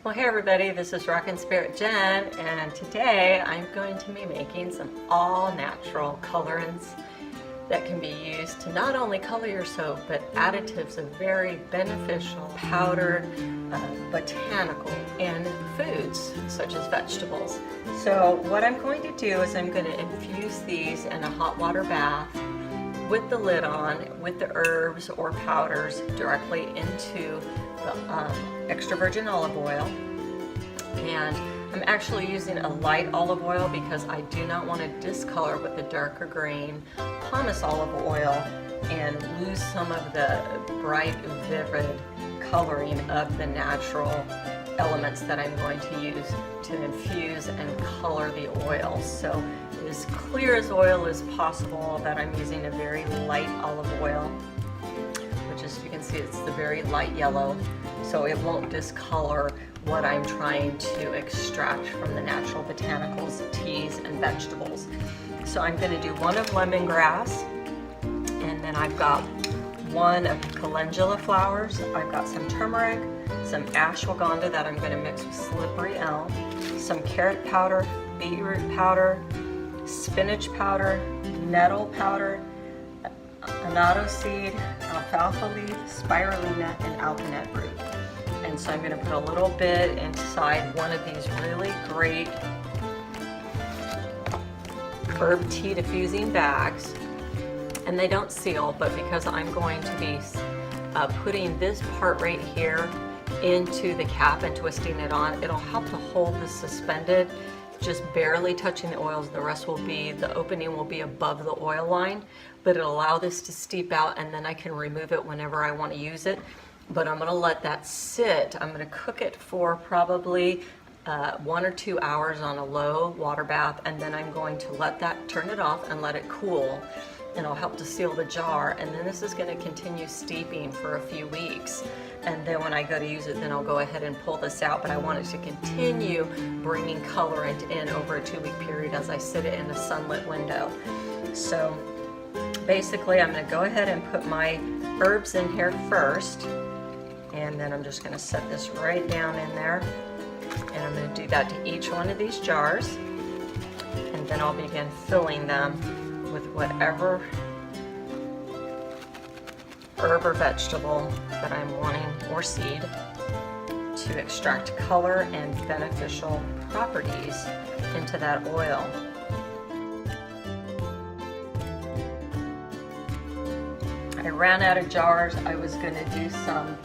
Well, hey everybody, this is Rockin' Spirit Jen, and today I'm going to be making some all-natural colorants that can be used to not only color your soap, but additives of very beneficial powdered botanical in foods, such as vegetables. So what I'm going to do is I'm going to infuse these in a hot water bath with the lid on, with the herbs or powders directly into the extra virgin olive oil. And I'm actually using a light olive oil because I do not want to discolor with the darker green pumice olive oil and lose some of the bright, vivid coloring of the natural elements that I'm going to use to infuse and color the oil. So as clear as oil as possible, that I'm using a very light olive oil, which as you can see, it's the very light yellow, so it won't discolor what I'm trying to extract from the natural botanicals, teas, and vegetables. So I'm going to do one of lemongrass, and then I've got one of calendula flowers. I've got some turmeric, some ashwagandha that I'm going to mix with slippery elm, some carrot powder, beetroot powder, spinach powder, nettle powder, annatto seed, alfalfa leaf, spirulina, and alkanet root. And so I'm going to put a little bit inside one of these really great herb tea diffusing bags. And they don't seal, but because I'm going to be putting this part right here into the cap and twisting it on, it'll help to hold this suspended, just barely touching the oils. The rest will be, the opening will be above the oil line, but it'll allow this to steep out, and then I can remove it whenever I want to use it. But I'm going to let that sit. I'm going to cook it for probably 1 or 2 hours on a low water bath, and then I'm going to let that, turn it off and let it cool, and it'll help to seal the jar. And then this is going to continue steeping for a few weeks, and then when I go to use it, then I'll go ahead and pull this out. But I want it to continue bringing colorant in over a 2-week period as I sit it in a sunlit window. So basically I'm going to go ahead and put my herbs in here first, and then I'm just going to set this right down in there, and I'm going to do that to each one of these jars, and then I'll begin filling them with whatever herb or vegetable that I'm wanting, or seed, to extract color and beneficial properties into that oil. I ran out of jars. I was going to do some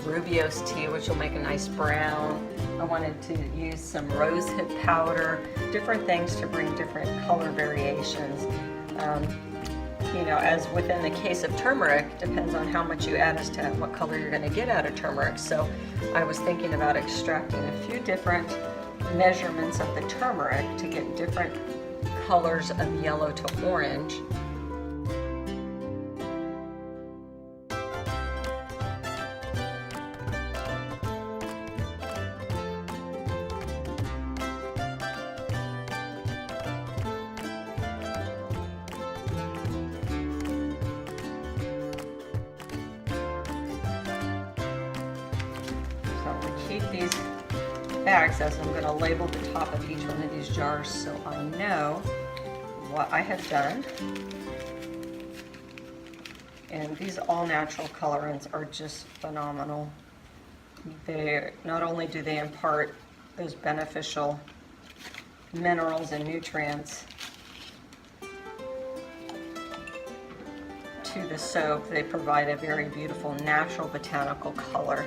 Rubio's tea, which will make a nice brown. I wanted to use some rosehip powder, different things to bring different color variations. You know, as within the case of turmeric, depends on how much you add as to what color you're going to get out of turmeric. So I was thinking about extracting a few different measurements of the turmeric to get different colors of yellow to orange. Keep these bags, as I'm going to label the top of each one of these jars so I know what I have done. And these all-natural colorants are just phenomenal. They not only do they impart those beneficial minerals and nutrients to the soap, they provide a very beautiful natural botanical color.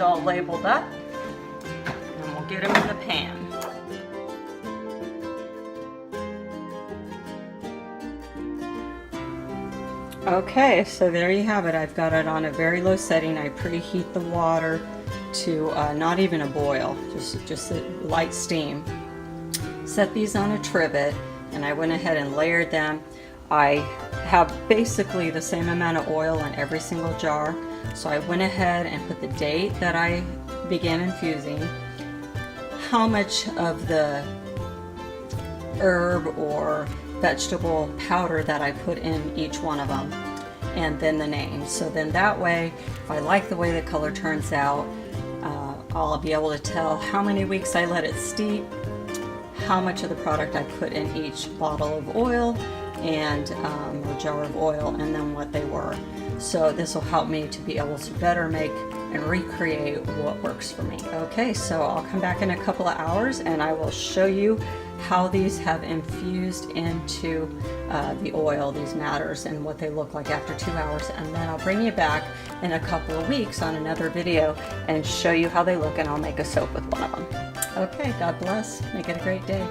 these all labeled up, and we'll get them in the pan. Okay, so there you have it. I've got it on a very low setting. I preheat the water to not even a boil, just a light steam. Set these on a trivet, and I went ahead and layered them. I have basically the same amount of oil in every single jar, so I went ahead and put the date that I began infusing, how much of the herb or vegetable powder that I put in each one of them, and then the name. So then that way, if I like the way the color turns out, I'll be able to tell how many weeks I let it steep, how much of the product I put in each bottle of oil and or jar of oil, and then what they were. So this will help me to be able to better make and recreate what works for me. Okay, so I'll come back in a couple of hours and I will show you how these have infused into the oil, these matters, and what they look like after 2 hours. And then I'll bring you back in a couple of weeks on another video and show you how they look, and I'll make a soap with one of them. Okay, God bless. Make it a great day.